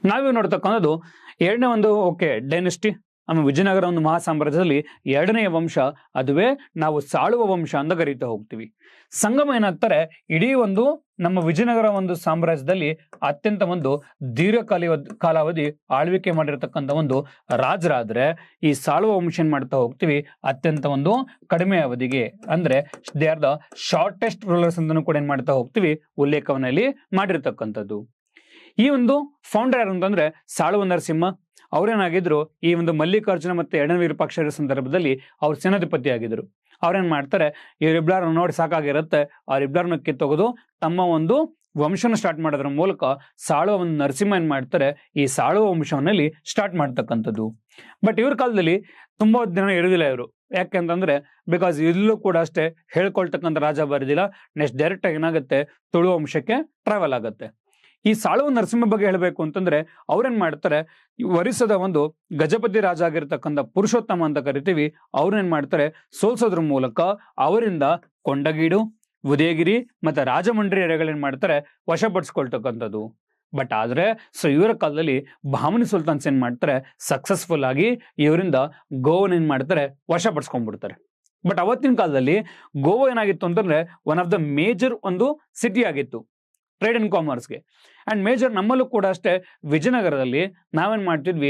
ನಾವೇ ನೋಡ್ತಕ್ಕಂಥದ್ದು ಎರಡನೇ ಒಂದು ಡೈನೆಸ್ಟಿ, ಆಮೇಲೆ ವಿಜಯನಗರ ಒಂದು ಮಹಾ ಸಾಮ್ರಾಜ್ಯದಲ್ಲಿ ಎರಡನೆಯ ವಂಶ, ಅದುವೇ ನಾವು ಸಾಳುವ ವಂಶ ಅಂತ ಕರೀತಾ ಹೋಗ್ತೀವಿ. ಸಂಗಮ ಏನಾಗ್ತಾರೆ, ಇಡೀ ಒಂದು ನಮ್ಮ ವಿಜಯನಗರ ಒಂದು ಸಾಮ್ರಾಜ್ಯದಲ್ಲಿ ಅತ್ಯಂತ ಒಂದು ಕಾಲಾವಧಿ ಆಳ್ವಿಕೆ ಮಾಡಿರ್ತಕ್ಕಂಥ ಒಂದು ರಾಜರಾದ್ರೆ, ಈ ಸಾಳುವ ವಂಶ ಏನ್ ಮಾಡ್ತಾ ಹೋಗ್ತೀವಿ ಅತ್ಯಂತ ಒಂದು ಕಡಿಮೆ ಅವಧಿಗೆ, ಅಂದ್ರೆ they are the shortest rulers ಅಂತಾನು ಕೂಡ ಏನ್ ಮಾಡ್ತಾ ಹೋಗ್ತೀವಿ ಉಲ್ಲೇಖವನ್ನಲ್ಲಿ ಮಾಡಿರ್ತಕ್ಕಂಥದ್ದು. ಈ ಒಂದು ಫೌಂಡರ್ ಯಾರು ಅಂತಂದ್ರೆ ಸಾಳುವ ನರಸಿಂಹ. ಅವ್ರೇನಾಗಿದ್ರು, ಈ ಒಂದು ಮಲ್ಲಿಕಾರ್ಜುನ ಮತ್ತೆ ಎರಡನೇ ವಿರೂಪಾಕ್ಷರ ಸಂದರ್ಭದಲ್ಲಿ ಅವ್ರ ಸೇನಾಧಿಪತಿ ಆಗಿದ್ರು. ಅವ್ರೇನ್ ಮಾಡ್ತಾರೆ, ಇವರಿಬ್ಬರನ್ನ ನೋಡಿ ಸಾಕಾಗಿರುತ್ತೆ, ಅವರಿಬ್ಬರನ್ನ ಕಿತ್ತೊಗೆದು ತಮ್ಮ ಒಂದು ವಂಶನ ಸ್ಟಾರ್ಟ್ ಮಾಡೋದ್ರ ಮೂಲಕ ಸಾಳುವ ಒಂದು ನರಸಿಂಹ ಏನ್ ಮಾಡ್ತಾರೆ, ಈ ಸಾಳುವ ವಂಶವನ್ನಲ್ಲಿ ಸ್ಟಾರ್ಟ್ ಮಾಡ್ತಕ್ಕಂಥದ್ದು. ಬಟ್ ಇವ್ರ ಕಾಲದಲ್ಲಿ ತುಂಬಾ ದಿನ ಇರುವುದಿಲ್ಲ ಇವರು. ಯಾಕೆಂತಂದ್ರೆ ಬಿಕಾಸ್ ಇಲ್ಲೂ ಕೂಡ ಅಷ್ಟೇ ಹೇಳ್ಕೊಳ್ತಕ್ಕಂಥ ರಾಜ ಬರೋದಿಲ್ಲ. ನೆಕ್ಸ್ಟ್ ಡೈರೆಕ್ಟ್ ಆಗಿ ಏನಾಗುತ್ತೆ, ತುಳು ವಂಶಕ್ಕೆ ಟ್ರಾವೆಲ್ ಆಗುತ್ತೆ. ಈ ಸಾಳುವ ನರಸಿಂಹ ಬಗ್ಗೆ ಹೇಳಬೇಕು ಅಂತಂದ್ರೆ ಅವ್ರೇನ್ ಮಾಡ್ತಾರೆ, ಒರಿಸ್ಸಾದ ಒಂದು ಗಜಪತಿ ರಾಜ ಆಗಿರ್ತಕ್ಕಂಥ ಪುರುಷೋತ್ತಮ ಅಂತ ಕರಿತೀವಿ, ಅವ್ರೇನ್ ಮಾಡ್ತಾರೆ, ಸೋಲ್ಸೋದ್ರ ಮೂಲಕ ಅವರಿಂದ ಕೊಂಡಗೀಡು, ಉದಯಗಿರಿ ಮತ್ತೆ ರಾಜಮಂಡ್ರಿ ಏರಿಯಾಗಳೇನ್ ಮಾಡ್ತಾರೆ ವಶಪಡಿಸ್ಕೊಳ್ತಕ್ಕಂಥದ್ದು. ಬಟ್ ಆದ್ರೆ ಇವರ ಕಾಲದಲ್ಲಿ ಬಹಮನಿ ಸುಲ್ತಾನ್ಸ್ ಏನ್ ಮಾಡ್ತಾರೆ, ಸಕ್ಸಸ್ಫುಲ್ ಆಗಿ ಇವರಿಂದ ಗೋವನ್ ಏನ್ ಮಾಡ್ತಾರೆ ವಶಪಡಿಸ್ಕೊಂಡ್ಬಿಡ್ತಾರೆ. ಬಟ್ ಅವತ್ತಿನ ಕಾಲದಲ್ಲಿ ಗೋವಾ ಏನಾಗಿತ್ತು ಅಂತಂದ್ರೆ ಒನ್ ಆಫ್ ದ ಮೇಜರ್ ಒಂದು ಸಿಟಿ ಆಗಿತ್ತು ಟ್ರೇಡ್ ಅಂಡ್ ಕಾಮರ್ಸ್ಗೆ. ಅಂಡ್ ಮೇಜರ್ ನಮ್ಮಲ್ಲೂ ಕೂಡ ಅಷ್ಟೇ ವಿಜಯನಗರದಲ್ಲಿ ನಾವೇನ್ ಮಾಡ್ತಿದ್ವಿ,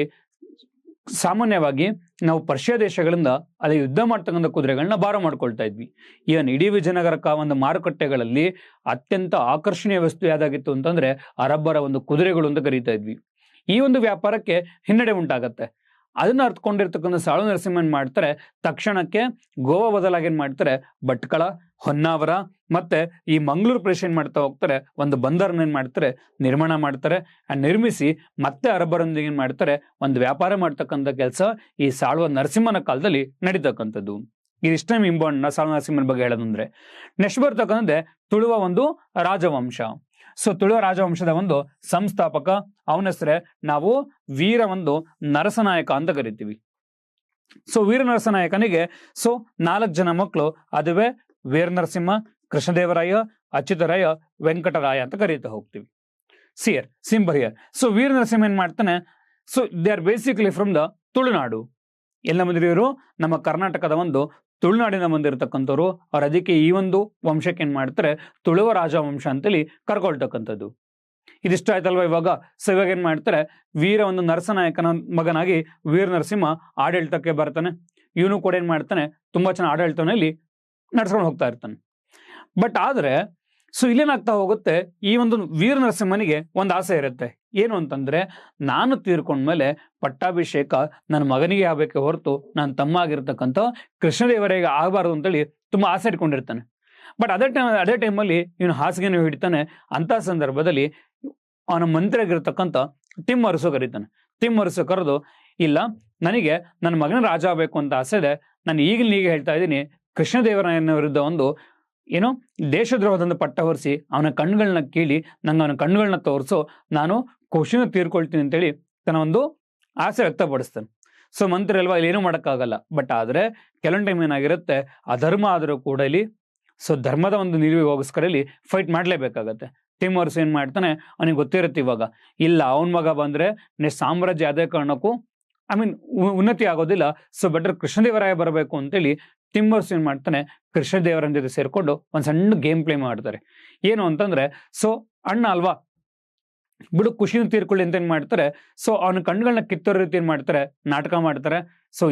ಸಾಮಾನ್ಯವಾಗಿ ನಾವು ಪರ್ಷಿಯಾ ದೇಶಗಳಿಂದ ಅಲ್ಲಿ ಯುದ್ಧ ಮಾಡ್ತಕ್ಕಂಥ ಕುದುರೆಗಳನ್ನ ಬಾರೋ ಮಾಡ್ಕೊಳ್ತಾ ಇದ್ವಿ. ಈವನ್ ಇಡೀ ವಿಜಯನಗರಕ್ಕ ಒಂದು ಮಾರುಕಟ್ಟೆಗಳಲ್ಲಿ ಅತ್ಯಂತ ಆಕರ್ಷಣೀಯ ವಸ್ತು ಯಾವ್ದಾಗಿತ್ತು ಅಂತಂದ್ರೆ ಅರಬ್ಬರ ಒಂದು ಕುದುರೆಗಳು ಅಂತ ಕರೀತಾ ಇದ್ವಿ. ಈ ಒಂದು ವ್ಯಾಪಾರಕ್ಕೆ ಹಿನ್ನಡೆ ಉಂಟಾಗತ್ತೆ. ಅದನ್ನ ಅರ್ಥಕೊಂಡಿರ್ತಕ್ಕಂಥ ಸಾಳು ನರಸಿಂಹ ಏನ್ ಮಾಡ್ತಾರೆ, ತಕ್ಷಣಕ್ಕೆ ಗೋವಾ ಬದಲಾಗಿ ಏನ್ ಮಾಡ್ತಾರೆ, ಭಟ್ಕಳ, ಹೊನ್ನಾವರ ಮತ್ತೆ ಈ ಮಂಗಳೂರು ಪ್ರದೇಶ ಏನ್ ಮಾಡ್ತಾ ಹೋಗ್ತಾರೆ, ಒಂದು ಬಂದರನ್ನ ಏನ್ ಮಾಡ್ತಾರೆ ನಿರ್ಮಾಣ ಮಾಡ್ತಾರೆ. ನಿರ್ಮಿಸಿ ಮತ್ತೆ ಅರಬ್ಬರೊಂದಿಗೆ ಏನ್ ಮಾಡ್ತಾರೆ, ಒಂದು ವ್ಯಾಪಾರ ಮಾಡ್ತಕ್ಕಂಥ ಕೆಲಸ ಈ ಸಾಳುವ ನರಸಿಂಹನ ಕಾಲದಲ್ಲಿ ನಡೀತಕ್ಕಂಥದ್ದು. ಇದಿಷ್ಟೇ ಇಂಪಾರ್ಟೆಂಟ್ ಸಾಳುವ ನರಸಿಂಹನ ಬಗ್ಗೆ ಹೇಳೋದಂದ್ರೆ. ನೆಕ್ಸ್ಟ್ ಬರ್ತಕ್ಕಂಥದ್ದೇ ತುಳುವ ಒಂದು ರಾಜವಂಶ. ತುಳುವ ರಾಜವಂಶದ ಒಂದು ಸಂಸ್ಥಾಪಕ ಅವನ ಹೆಸರೇ ನಾವು ವೀರ ಒಂದು ನರಸನಾಯಕ ಅಂತ ಕರಿತೀವಿ. ವೀರ ನರಸನಾಯಕನಿಗೆ 4 ಜನ ಮಕ್ಕಳು, ಅದುವೇ ವೀರ ನರಸಿಂಹ, ಕೃಷ್ಣದೇವರಾಯ, ಅಚ್ಯುತರಾಯ, ವೆಂಕಟರಾಯ ಅಂತ ಕರೀತಾ ಹೋಗ್ತೀವಿ. Symbol here. ವೀರ ನರಸಿಂಹ ಏನ್ ಮಾಡ್ತಾನೆ, they are basically from the Tulunadu. ಎಲ್ಲ ಬಂದಿರೋರು ನಮ್ಮ ಕರ್ನಾಟಕದ ಒಂದು ತುಳುನಾಡಿನ ಬಂದಿರತಕ್ಕಂಥವ್ರು. ಅವ್ರ ಅದಕ್ಕೆ ಈ ಒಂದು ವಂಶಕ್ಕೆ ಏನ್ ಮಾಡ್ತಾರೆ, ತುಳುವ ರಾಜವಂಶ ಅಂತೇಳಿ ಕರ್ಕೊಳ್ತಕ್ಕಂಥದ್ದು. ಇದಿಷ್ಟ ಆಯ್ತಲ್ವಾ ಇವಾಗ. ಇವಾಗ ಏನ್ ಮಾಡ್ತಾರೆ, ವೀರ ಒಂದು ನರಸನಾಯಕನ ಮಗನಾಗಿ ವೀರ ನರಸಿಂಹ ಆಡಳಿತಕ್ಕೆ ಬರ್ತಾನೆ. ಇವನು ಕೂಡ ಏನ್ ಮಾಡ್ತಾನೆ, ತುಂಬಾ ಚೆನ್ನಾಗಿ ಆಡಳಿತನಲ್ಲಿ ನಡ್ಸ್ಕೊಂಡು ಹೋಗ್ತಾ ಇರ್ತಾನೆ. ಬಟ್ ಆದ್ರೆ ಇಲ್ಲೇನಾಗ್ತಾ ಹೋಗುತ್ತೆ, ಈ ಒಂದು ವೀರ ನರಸಿಂಹನಿಗೆ ಒಂದು ಆಸೆ ಇರುತ್ತೆ. ಏನು ಅಂತಂದ್ರೆ, ನಾನು ತೀರ್ಕೊಂಡ್ಮೇಲೆ ಪಟ್ಟಾಭಿಷೇಕ ನನ್ನ ಮಗನಿಗೆ ಆಗ್ಬೇಕೆ ಹೊರತು ನನ್ನ ತಮ್ಮ ಆಗಿರ್ತಕ್ಕಂಥ ಕೃಷ್ಣದೇವರಿಗೆ ಆಗಬಾರ್ದು ಅಂತೇಳಿ ತುಂಬಾ ಆಸೆ ಇಟ್ಕೊಂಡಿರ್ತಾನೆ. ಬಟ್ ಅದೇ ಟೈಮಲ್ಲಿ ಇವನು ಹಾಸಿಗೆನೂ ಹಿಡಿತಾನೆ. ಅಂತ ಸಂದರ್ಭದಲ್ಲಿ ಅವನ ಮಂತ್ರಿ ಆಗಿರ್ತಕ್ಕಂಥ ತಿಮ್ಮರಸು ಕರೀತಾನೆ. ತಿಮ್ಮರಸು ಕರೆದು, ಇಲ್ಲ, ನನಗೆ ನನ್ನ ಮಗನ ರಾಜ ಆಗ್ಬೇಕು ಅಂತ ಆಸೆ ಇದೆ. ನಾನು ಈಗಲೀಗ ಹೇಳ್ತಾ ಇದ್ದೀನಿ, ಕೃಷ್ಣದೇವರಾಯನ ವಿರುದ್ಧ ಒಂದು ದೇಶದ್ರೋಹದಿಂದ ಪಟ್ಟ ಹೊರಿಸಿ ಅವನ ಕಣ್ಣುಗಳನ್ನ ಕೀಳಿ ನಂಗೆ ಅವನ ಕಣ್ಣುಗಳನ್ನ ತೋರಿಸು, ನಾನು ಖುಷಿನ ತೀರ್ಕೊಳ್ತೀನಿ ಅಂತೇಳಿ ತನ್ನ ಒಂದು ಆಸೆ ವ್ಯಕ್ತಪಡಿಸ್ತಾನೆ. ಮಂತ್ರಿ ಅಲ್ವಾ, ಇಲ್ಲಿ ಏನೂ ಮಾಡೋಕ್ಕಾಗಲ್ಲ. ಬಟ್ ಆದ್ರೆ ಕೆಲವೊಂದು ಟೈಮ್ ಏನಾಗಿರುತ್ತೆ, ಅಧರ್ಮ ಆದರೂ ಕೂಡ ಇಲ್ಲಿ ಧರ್ಮದ ಒಂದು ನಿಲುವಿಗೋಸ್ಕರ ಇಲ್ಲಿ ಫೈಟ್ ಮಾಡ್ಲೇಬೇಕಾಗತ್ತೆ. ತಿಮ್ಮರಸು ಏನ್ ಮಾಡ್ತಾನೆ, ಅವನಿಗೆ ಗೊತ್ತಿರುತ್ತೆ ಇವಾಗ, ಇಲ್ಲ ಅವನ ಮಗ ಬಂದ್ರೆ ನೆಕ್ಸ್ಟ್ ಸಾಮ್ರಾಜ್ಯ ಅದೇ ಕಾರಣಕ್ಕೂ ಉನ್ನತಿ ಆಗೋದಿಲ್ಲ. ಬೆಟರ್ ಕೃಷ್ಣದೇವರಾಯ ಬರಬೇಕು ಅಂತೇಳಿ ತಿಮ್ಮರಸು ಏನ್ ಮಾಡ್ತಾನೆ, ಕೃಷ್ಣದೇವರನ ಜೊತೆ ಸೇರ್ಕೊಂಡು ಒಂದ್ ಸಣ್ಣ ಗೇಮ್ ಪ್ಲೇ ಮಾಡ್ತಾರೆ. ಏನು ಅಂತಂದ್ರೆ, ಅಣ್ಣ ಅಲ್ವಾ, ಬಿಡು ಖುಷಿನ ತೀರ್ಕೊಳ್ಳಿ ಅಂತ ಏನ್ ಮಾಡ್ತಾರೆ, ಅವನ ಕಣ್ಣುಗಳನ್ನ ಕಿತ್ತೋ ರೀತಿ ಏನ್ ಮಾಡ್ತಾರೆ, ನಾಟಕ ಮಾಡ್ತಾರೆ.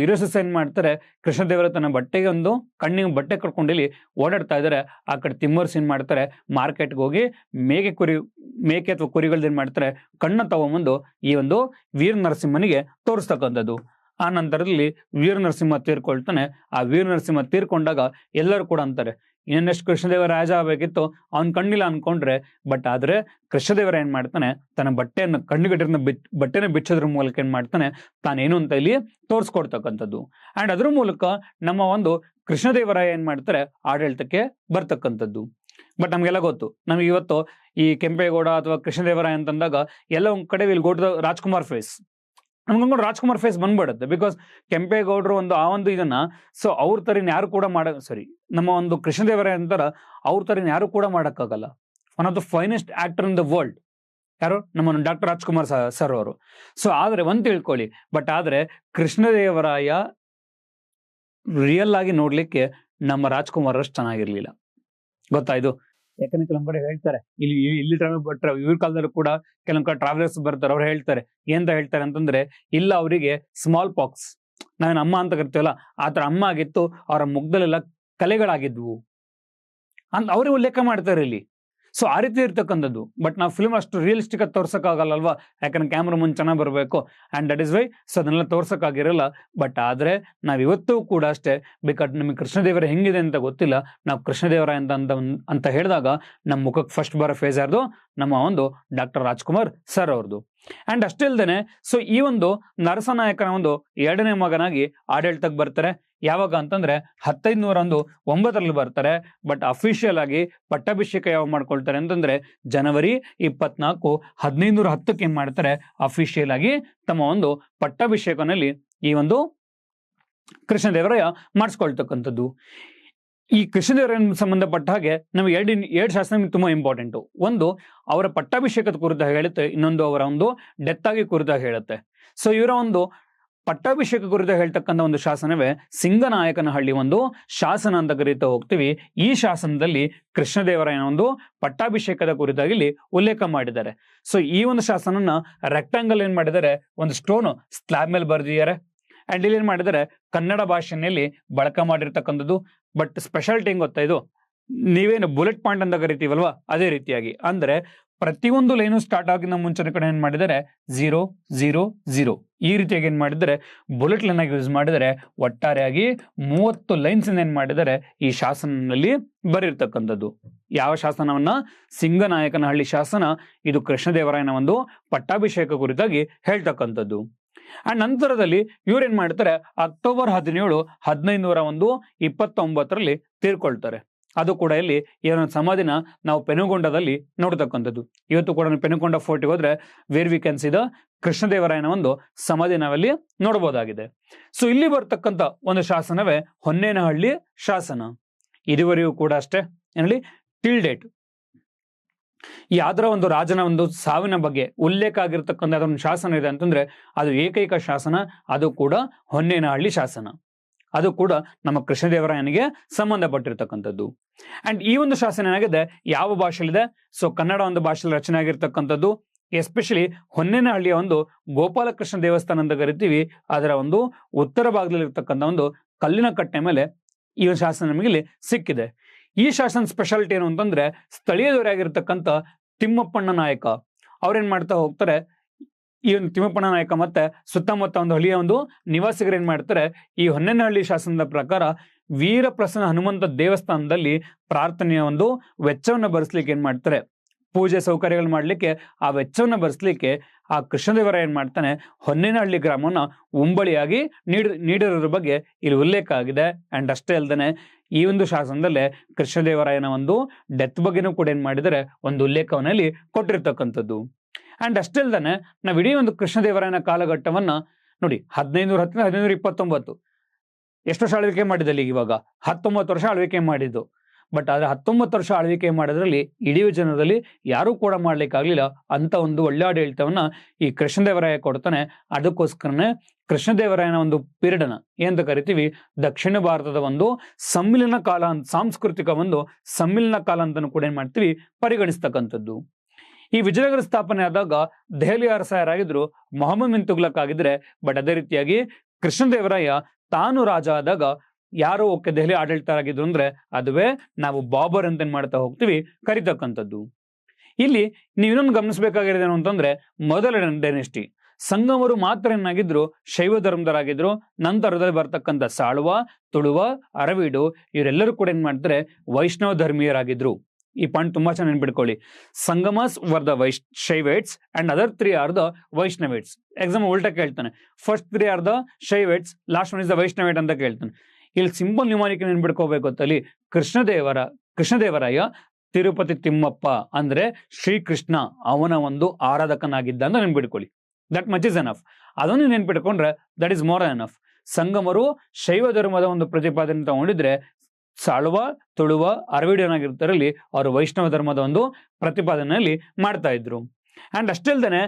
ಹಿರೋಸಸ್ ಏನ್ ಮಾಡ್ತಾರೆ, ಕೃಷ್ಣದೇವರ ತನ್ನ ಬಟ್ಟೆಗೆ ಒಂದು ಕಣ್ಣಿಗೆ ಬಟ್ಟೆ ಕಟ್ಕೊಂಡು ಇಲ್ಲಿ ಓಡಾಡ್ತಾ ಇದಾರೆ. ಆ ಕಡೆ ತಿಮ್ಮರಸು ಏನ್ ಮಾಡ್ತಾರೆ, ಮಾರ್ಕೆಟ್ಗೆ ಹೋಗಿ ಮೇಕೆ ಅಥವಾ ಕುರಿಗಳ್ದು ಏನ್ ಮಾಡ್ತಾರೆ, ಕಣ್ಣ ತಗೊಂಬಂದು ಈ ಒಂದು ವೀರ ನರಸಿಂಹನಿಗೆ ತೋರಿಸ್ತಕ್ಕಂಥದ್ದು. ಆ ನಂತರದಲ್ಲಿ ವೀರ ನರಸಿಂಹ ತೀರ್ಕೊಳ್ತಾನೆ. ಆ ವೀರ ನರಸಿಂಹ ತೀರ್ಕೊಂಡಾಗ ಎಲ್ಲರೂ ಕೂಡ ಅಂತಾರೆ, ಇನ್ನೆಷ್ಟು ಕೃಷ್ಣದೇವರ ರಾಜ ಆಗ್ಬೇಕಿತ್ತು, ಅವ್ನ್ ಕಣ್ಣಿಲ್ಲ ಅನ್ಕೊಂಡ್ರೆ. ಬಟ್ ಆದ್ರೆ ಕೃಷ್ಣದೇವರ ಏನ್ ಮಾಡ್ತಾನೆ, ತನ್ನ ಬಟ್ಟೆಯನ್ನು ಕಣ್ಣುಗಟ್ಟಿನ ಬಟ್ಟೆನ ಬಿಚ್ಚೋದ್ರ ಮೂಲಕ ಏನ್ ಮಾಡ್ತಾನೆ, ತಾನೇನು ಅಂತ ಇಲ್ಲಿ ತೋರಿಸ್ಕೊಡ್ತಕ್ಕಂಥದ್ದು. ಅಂಡ್ ಅದ್ರ ಮೂಲಕ ನಮ್ಮ ಒಂದು ಕೃಷ್ಣದೇವರಾಯ ಏನ್ ಮಾಡ್ತಾರೆ, ಆಡಳಿತಕ್ಕೆ ಬರ್ತಕ್ಕಂಥದ್ದು. ಬಟ್ ನಮ್ಗೆಲ್ಲ ಗೊತ್ತು, ನಮ್ಗೆ ಇವತ್ತು ಈ ಕೆಂಪೇಗೌಡ ಅಥವಾ ಕೃಷ್ಣದೇವರಾಯ ಅಂತಂದಾಗ ಎಲ್ಲ ಒಂದ್ ಕಡೆ will go to the Rajkumar phase. ನಮ್ಗೊಂದು ರಾಜ್ಕುಮಾರ್ ಫೇಸ್ ಬಂದ್ಬಿಡುತ್ತೆ. ಬಿಕಾಸ್ ಕೆಂಪೇಗೌಡರು ಆ ಒಂದು ಇದನ್ನ ಅವ್ರ ತರಿನ ಯಾರು ಕೂಡ ನಮ್ಮ ಒಂದು ಕೃಷ್ಣದೇವರಾಯ ಅಂತಾರ, ಅವ್ರ ತರಿನ ಯಾರು ಕೂಡ ಮಾಡಕ್ಕಾಗಲ್ಲ. One of the finest actor in the world. ಯಾರು ನಮ್ಮ ಡಾಕ್ಟರ್ ರಾಜ್ಕುಮಾರ್ ಸರ್ ಅವರು. ಸೊ ಆದ್ರೆ ಒಂದ್ ತಿಳ್ಕೊಳ್ಳಿ, ಬಟ್ ಆದ್ರೆ ಕೃಷ್ಣದೇವರಾಯ ರಿಯಲ್ ಆಗಿ ನೋಡ್ಲಿಕ್ಕೆ ನಮ್ಮ ರಾಜ್ಕುಮಾರ್ ಅಷ್ಟು ಚೆನ್ನಾಗಿರ್ಲಿಲ್ಲ, ಗೊತ್ತಾಯ್ತು. ಯಾಕಂದ್ರೆ ಕೆಲವೊಂದ್ ಕಡೆ ಹೇಳ್ತಾರೆ, ಇಲ್ಲಿ ಟ್ರಾವೆಲ್ ಇವ್ರ ಕಾಲದಲ್ಲೂ ಕೂಡ ಕೆಲವೊಂದ್ ಕಡೆ ಟ್ರಾವೆಲರ್ಸ್ ಬರ್ತಾರೆ, ಅವ್ರು ಹೇಳ್ತಾರೆ ಎಂತ ಹೇಳ್ತಾರೆ ಅಂತಂದ್ರೆ, ಇಲ್ಲ ಅವರಿಗೆ ಸ್ಮಾಲ್ ಪಾಕ್ಸ್, ನಾವೇನು ಅಮ್ಮ ಅಂತ ಕರಿತೀವಲ್ಲ ಆತರ ಅಮ್ಮ ಆಗಿತ್ತು, ಅವರ ಮುಖದಲ್ಲೆಲ್ಲ ಕಲೆಗಳಾಗಿದ್ವು ಅಂತ ಅವ್ರಿಗೆ ಉಲ್ಲೇಖ ಮಾಡ್ತಾರೆ ಇಲ್ಲಿ. ಸೊ ಆ ರೀತಿ ಇರ್ತಕ್ಕಂಥದ್ದು. ಬಟ್ ನಾವು ಫಿಲ್ಮ್ ಅಷ್ಟು ರಿಯಲಿಸ್ಟಿಕ್ ಆಗಿ ತೋರ್ಸಕ್ಕಾಗಲ್ಲಲ್ವಾ, ಯಾಕಂದ್ರೆ ಕ್ಯಾಮ್ರಾ ಮುಂದೆ ಚೆನ್ನಾಗಿ ಬರಬೇಕು, and that is why so ಅದನ್ನೆಲ್ಲ ತೋರ್ಸಕ್ಕಾಗಿರಲ್ಲ. ಬಟ್ ಆದ್ರೆ ನಾವ್ ಇವತ್ತೂ ಕೂಡ ಅಷ್ಟೇ, ಬೇಕಾದ್ರೆ ನಮಗೆ ಕೃಷ್ಣದೇವರ ಹೆಂಗಿದೆ ಅಂತ ಗೊತ್ತಿಲ್ಲ, ನಾವು ಕೃಷ್ಣದೇವರ ಅಂತ ಹೇಳಿದಾಗ ನಮ್ಮ ಮುಖಕ್ಕೆ ಫಸ್ಟ್ ಬರೋ ಫೇಸ್ ಯಾರ್ದು, ನಮ್ಮ ಒಂದು ಡಾಕ್ಟರ್ ರಾಜ್ಕುಮಾರ್ ಸರ್ ಅವ್ರದ್ದು. ಅಂಡ್ ಅಷ್ಟೇ ಅಲ್ದೇನೆ, ಸೊ ಈ ಒಂದು ನರಸನಾಯಕನ ಒಂದು 2ನೇ ಮಗನಾಗಿ ಆಡಳಿತಕ್ಕೆ ಬರ್ತಾರೆ. ಯಾವಾಗ ಅಂತಂದ್ರೆ 1509 ಬರ್ತಾರೆ. ಬಟ್ ಅಫಿಷಿಯಲ್ ಆಗಿ ಪಟ್ಟಾಭಿಷೇಕ ಯಾವಾಗ ಮಾಡ್ಕೊಳ್ತಾರೆ ಅಂತಂದ್ರೆ ಜನವರಿ 24, 1510 ಏನ್ ಮಾಡ್ತಾರೆ, ಅಫಿಷಿಯಲ್ ಆಗಿ ತಮ್ಮ ಒಂದು ಪಟ್ಟಾಭಿಷೇಕನಲ್ಲಿ ಈ ಒಂದು ಕೃಷ್ಣದೇವರಾಯ ಮಾಡಿಸ್ಕೊಳ್ತಕ್ಕಂಥದ್ದು. ಈ ಕೃಷ್ಣದೇವರಾಯನ ಸಂಬಂಧಪಟ್ಟ ಹಾಗೆ ನಮಗೆ ಎರಡು ಶಾಸನ ತುಂಬಾ ಇಂಪಾರ್ಟೆಂಟು. ಒಂದು ಅವರ ಪಟ್ಟಾಭಿಷೇಕದ ಕುರಿತಾಗಿ ಹೇಳುತ್ತೆ, ಇನ್ನೊಂದು ಅವರ ಒಂದು ಡೆತ್ ಆಗಿ ಕುರಿತಾಗಿ ಹೇಳುತ್ತೆ. ಸೊ ಇವರ ಒಂದು ಪಟ್ಟಾಭಿಷೇಕ ಕುರಿತು ಹೇಳ್ತಕ್ಕಂಥ ಒಂದು ಶಾಸನವೇ ಸಿಂಗನಾಯಕನಹಳ್ಳಿ ಒಂದು ಶಾಸನ ಅಂತ ಕರೀತಾ ಹೋಗ್ತೀವಿ. ಈ ಶಾಸನದಲ್ಲಿ ಕೃಷ್ಣದೇವರಾಯನ ಒಂದು ಪಟ್ಟಾಭಿಷೇಕದ ಕುರಿತಾಗಿ ಇಲ್ಲಿ ಉಲ್ಲೇಖ ಮಾಡಿದ್ದಾರೆ. ಸೊ ಈ ಒಂದು ಶಾಸನನ ರೆಕ್ಟಾಂಗಲ್ ಏನ್ ಮಾಡಿದ್ದಾರೆ, ಒಂದು ಸ್ಟೋನ್ ಸ್ಲ್ಯಾಬ್ ಮೇಲೆ ಬರೆದಿದ್ದಾರೆ. ಅಂಡ್ ಇಲ್ಲಿ ಏನ್ ಮಾಡಿದ್ದಾರೆ, ಕನ್ನಡ ಭಾಷೆಯಲ್ಲಿ ಬಳಕೆ ಮಾಡಿರ್ತಕ್ಕಂಥದ್ದು. ಬಟ್ ಸ್ಪೆಷಾಲಿಟಿ ಹೆಂಗ್ ಗೊತ್ತಾ, ಇದು ನೀವೇನು ಬುಲೆಟ್ ಪಾಯಿಂಟ್ ಅಂತ ಕರಿತೀವಲ್ವಾ, ಅದೇ ರೀತಿಯಾಗಿ ಅಂದ್ರೆ ಪ್ರತಿಯೊಂದು ಲೈನು ಸ್ಟಾರ್ಟ್ ಆಗಿನ ಮುಂಚಿನ ಕಡೆ ಏನ್ ಮಾಡಿದ್ದಾರೆ 0 0 0 ಈ ರೀತಿಯಾಗಿ ಏನ್ ಮಾಡಿದ್ದಾರೆ ಬುಲೆಟ್ ಲೈನ್ ಆಗಿ ಯೂಸ್ ಮಾಡಿದರೆ ಒಟ್ಟಾರೆಯಾಗಿ 30 ಲೈನ್ಸ್ ಏನ್ ಮಾಡಿದ್ದಾರೆ ಈ ಶಾಸನದಲ್ಲಿ ಬರೆದಿರ್ತಕ್ಕಂಥದ್ದು. ಯಾವ ಶಾಸನವನ್ನ, ಸಿಂಗನಾಯಕನಹಳ್ಳಿ ಶಾಸನ. ಇದು ಕೃಷ್ಣದೇವರಾಯನ ಒಂದು ಪಟ್ಟಾಭಿಷೇಕ ಕುರಿತಾಗಿ ಹೇಳ್ತಕ್ಕಂಥದ್ದು. ಅಂಡ್ ನಂತರದಲ್ಲಿ ಇವ್ರೇನ್ ಮಾಡ್ತಾರೆ, ಅಕ್ಟೋಬರ್ 17, 1529 ತೀರ್ಕೊಳ್ತಾರೆ. ಅದು ಕೂಡ ಇಲ್ಲಿ ಏನೋ ಸಮಾಧಿನ ನಾವು ಪೆನುಗೊಂಡದಲ್ಲಿ ನೋಡ್ತಕ್ಕಂಥದ್ದು. ಇವತ್ತು ಕೂಡ ಪೆನುಗೊಂಡ ಫೋರ್ಟ್ಗೆ ಹೋದ್ರೆ where we can see the ಕೃಷ್ಣದೇವರಾಯನ ಒಂದು ಸಮಾಧಿ ನಾವಲ್ಲಿ ನೋಡಬಹುದಾಗಿದೆ. ಸೊ ಇಲ್ಲಿ ಬರ್ತಕ್ಕಂಥ ಒಂದು ಶಾಸನವೇ ಹೊನ್ನೇನಹಳ್ಳಿ ಶಾಸನ. ಇದುವರೆಗೂ ಕೂಡ ಅಷ್ಟೇ ಏನಲ್ಲಿ ಟಿಲ್ ಡೇಟ್ ಯಾವ್ದರ ಒಂದು ರಾಜನ ಒಂದು ಸಾವಿನ ಬಗ್ಗೆ ಉಲ್ಲೇಖ ಆಗಿರ್ತಕ್ಕಂಥ ಒಂದು ಶಾಸನ ಇದೆ ಅಂತಂದ್ರೆ ಅದು ಏಕೈಕ ಶಾಸನ, ಅದು ಕೂಡ ಹೊನ್ನೇನಹಳ್ಳಿ ಶಾಸನ. ಅದು ಕೂಡ ನಮ್ಮ ಕೃಷ್ಣದೇವರಾಯನಿಗೆ ಸಂಬಂಧಪಟ್ಟಿರ್ತಕ್ಕಂಥದ್ದು. ಅಂಡ್ ಈ ಒಂದು ಶಾಸನ ಏನಾಗಿದೆ, ಯಾವ ಭಾಷೆಯಲ್ಲಿದೆ, ಸೊ ಕನ್ನಡ ಒಂದು ಭಾಷೆಯಲ್ಲಿ ರಚನೆ ಆಗಿರ್ತಕ್ಕಂಥದ್ದು. ಎಸ್ಪೆಷಲಿ ಹೊನ್ನೇನಹಳ್ಳಿಯ ಒಂದು ಗೋಪಾಲಕೃಷ್ಣ ದೇವಸ್ಥಾನ ಅಂತ ಕರಿತೀವಿ, ಅದರ ಒಂದು ಉತ್ತರ ಭಾಗದಲ್ಲಿ ಇರ್ತಕ್ಕಂಥ ಒಂದು ಕಲ್ಲಿನ ಕಟ್ಟೆ ಮೇಲೆ ಈ ಒಂದು ಶಾಸನ ನಮಗೆ ಇಲ್ಲಿ ಸಿಕ್ಕಿದೆ. ಈ ಶಾಸನ ಸ್ಪೆಷಾಲಿಟಿ ಏನು ಅಂತಂದ್ರೆ, ಸ್ಥಳೀಯದವರಾಗಿರ್ತಕ್ಕಂಥ ತಿಮ್ಮಪ್ಪಣ್ಣ ನಾಯಕ ಅವ್ರೇನ್ ಮಾಡ್ತಾ ಹೋಗ್ತಾರೆ, ಈ ಒಂದು ತಿಮ್ಮಪ್ಪಣ್ಣ ನಾಯಕ ಮತ್ತೆ ಸುತ್ತಮುತ್ತ ಒಂದು ಹಳ್ಳಿಯ ಒಂದು ನಿವಾಸಿಗರು ಏನ್ ಮಾಡ್ತಾರೆ, ಈ ಹೊನ್ನೇನಹಳ್ಳಿ ಶಾಸನದ ಪ್ರಕಾರ ವೀರಪ್ರಸನ್ನ ಹನುಮಂತ ದೇವಸ್ಥಾನದಲ್ಲಿ ಪ್ರಾರ್ಥನೆಯ ಒಂದು ವೆಚ್ಚವನ್ನು ಭರಿಸ್ಲಿಕ್ಕೆ ಏನ್ ಮಾಡ್ತಾರೆ, ಪೂಜೆ ಸೌಕರ್ಯಗಳು ಮಾಡ್ಲಿಕ್ಕೆ ಆ ವೆಚ್ಚವನ್ನು ಭರಿಸ್ಲಿಕ್ಕೆ ಆ ಕೃಷ್ಣದೇವರಾಯ ಏನ್ ಮಾಡ್ತಾನೆ, ಹೊನ್ನೇನಹಳ್ಳಿ ಗ್ರಾಮವನ್ನ ಉಂಬಳಿಯಾಗಿ ನೀಡಿರೋದ್ರ ಬಗ್ಗೆ ಇಲ್ಲಿ ಉಲ್ಲೇಖ ಆಗಿದೆ. ಅಂಡ್ ಅಷ್ಟೇ ಅಲ್ದೇನೆ ಈ ಒಂದು ಶಾಸನದಲ್ಲೇ ಕೃಷ್ಣದೇವರಾಯನ ಒಂದು ಡೆತ್ ಬಗ್ಗೆನೂ ಕೂಡ ಏನ್ ಮಾಡಿದರೆ ಒಂದು ಉಲ್ಲೇಖವನ್ನಲ್ಲಿ ಕೊಟ್ಟಿರ್ತಕ್ಕಂಥದ್ದು. ಅಂಡ್ ಅಷ್ಟೇ ಅಲ್ದೇನೆ ನಾವು ಇಡೀ ಒಂದು ಕೃಷ್ಣದೇವರಾಯನ ಕಾಲಘಟ್ಟವನ್ನ ನೋಡಿ, 1510 1529 ಎಷ್ಟು ವರ್ಷ ಆಳ್ವಿಕೆ ಮಾಡಿದಲ್ಲಿ, ಇವಾಗ 19 ವರ್ಷ ಆಳ್ವಿಕೆ ಮಾಡಿದ್ದು. ಬಟ್ ಆದ್ರೆ 19 ವರ್ಷ ಆಳ್ವಿಕೆ ಮಾಡೋದ್ರಲ್ಲಿ ಇಡೀ ಜನರಲ್ಲಿ ಯಾರೂ ಕೂಡ ಮಾಡ್ಲಿಕ್ಕಾಗ್ಲಿಲ್ಲ ಅಂತ ಒಂದು ಒಳ್ಳೆ ಆಡಳಿತವನ್ನ ಈ ಕೃಷ್ಣದೇವರಾಯ ಕೊಡ್ತಾನೆ. ಅದಕ್ಕೋಸ್ಕರನೇ ಕೃಷ್ಣದೇವರಾಯನ ಒಂದು ಪೀರಿಯಡ್ ಅನ್ನ ಏನಂತ ಕರಿತೀವಿ, ದಕ್ಷಿಣ ಭಾರತದ ಒಂದು ಸಮ್ಮಿಲನ ಕಾಲ, ಸಾಂಸ್ಕೃತಿಕ ಒಂದು ಸಮ್ಮಿಲನ ಕಾಲ ಅಂತಾನು ಕೂಡ ಏನ್ ಮಾಡ್ತೀವಿ ಪರಿಗಣಿಸ್ತಕ್ಕಂಥದ್ದು. ಈ ವಿಜಯನಗರ ಸ್ಥಾಪನೆ ಆದಾಗ ದೆಹಲಿ ಅರಸರಾಗಿದ್ರು ಮೊಹಮ್ಮದ್ ಬಿನ್ ತುಗ್ಲಕ್ ಆಗಿದ್ರೆ, ಬಟ್ ಅದೇ ರೀತಿಯಾಗಿ ಕೃಷ್ಣದೇವರಾಯ ತಾನು ರಾಜ ಆದಾಗ ಯಾರು ಓಕೆ ದೆಹಲಿ ಆಡಳಿತರಾಗಿದ್ರು ಅಂದ್ರೆ ಅದುವೇ ನಾವು ಬಾಬರ್ ಅಂತ ಏನ್ ಮಾಡ್ತಾ ಹೋಗ್ತೀವಿ ಕರಿತಕ್ಕಂಥದ್ದು. ಇಲ್ಲಿ ನೀವು ಇನ್ನೊಂದು ಗಮನಿಸಬೇಕಾಗಿರೋದೇನು ಅಂತಂದ್ರೆ, ಮೊದಲ ಡೈನೆಸ್ಟಿ ಸಂಗಮರು ಮಾತ್ರ ಏನಾಗಿದ್ರು ಶೈವ ಧರ್ಮದರಾಗಿದ್ರು. ನಂತರದಲ್ಲಿ ಬರ್ತಕ್ಕಂಥ ಸಾಳುವ, ತುಳುವ, ಅರವೀಡು ಇವರೆಲ್ಲರೂ ಕೂಡ ಏನ್ ಮಾಡ್ತಾರೆ ವೈಷ್ಣವ ಧರ್ಮೀಯರಾಗಿದ್ರು. ಈ ಪಾಯಿಂಟ್ ತುಂಬಾ ಚೆನ್ನಾಗಿ ನೆನ್ಪಿಟ್ಕೊಳ್ಳಿ. Sangamas were the Shaivites and other 3 are the Vaishnavites. Exam ಉಲ್ಟಾ ಕೇಳ್ತಾನೆ, first 3 are the Shaivites, last one is the Vaishnavite ಅಂತ ಕೇಳ್ತಾನೆ. ಇಲ್ಲಿ ಸಿಂಪಲ್ ನ್ಯೂಮಾರಿಕ್ ನೆನ್ಪಿಟ್ಕೋಬೇಕು ಅಂತಲ್ಲಿ ಕೃಷ್ಣದೇವರಾಯ ತಿರುಪತಿ ತಿಮ್ಮಪ್ಪ ಅಂದ್ರೆ ಶ್ರೀಕೃಷ್ಣ ಅವನ ಒಂದು ಆರಾಧಕನಾಗಿದ್ದ ಅಂತ ನೆನ್ಪಿಟ್ಕೊಳ್ಳಿ. That much is enough. ಅದನ್ನು ನೆನ್ಪಿಟ್ಕೊಂಡ್ರೆ ದಟ್ ಇಸ್ ಮೋರ್ ಎನಫ್. ಸಂಗಮರು ಶೈವ ಧರ್ಮದ ಒಂದು ಪ್ರತಿಪಾದನೆ ತಗೊಂಡಿದ್ರೆ, ಸಾಳುವ, ತುಳುವ, ಅರವೀಡಿಯನಾಗಿರ್ತಾರಲ್ಲಿ ಅವರು ವೈಷ್ಣವ ಧರ್ಮದ ಒಂದು ಪ್ರತಿಪಾದನೆಯಲ್ಲಿ ಮಾಡ್ತಾ ಇದ್ರು. ಅಂಡ್ ಅಷ್ಟೇ ಅಲ್ದೇನೆ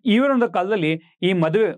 ಇವರೊಂದು ಕಾಲದಲ್ಲಿ ಈ ಮದುವೆ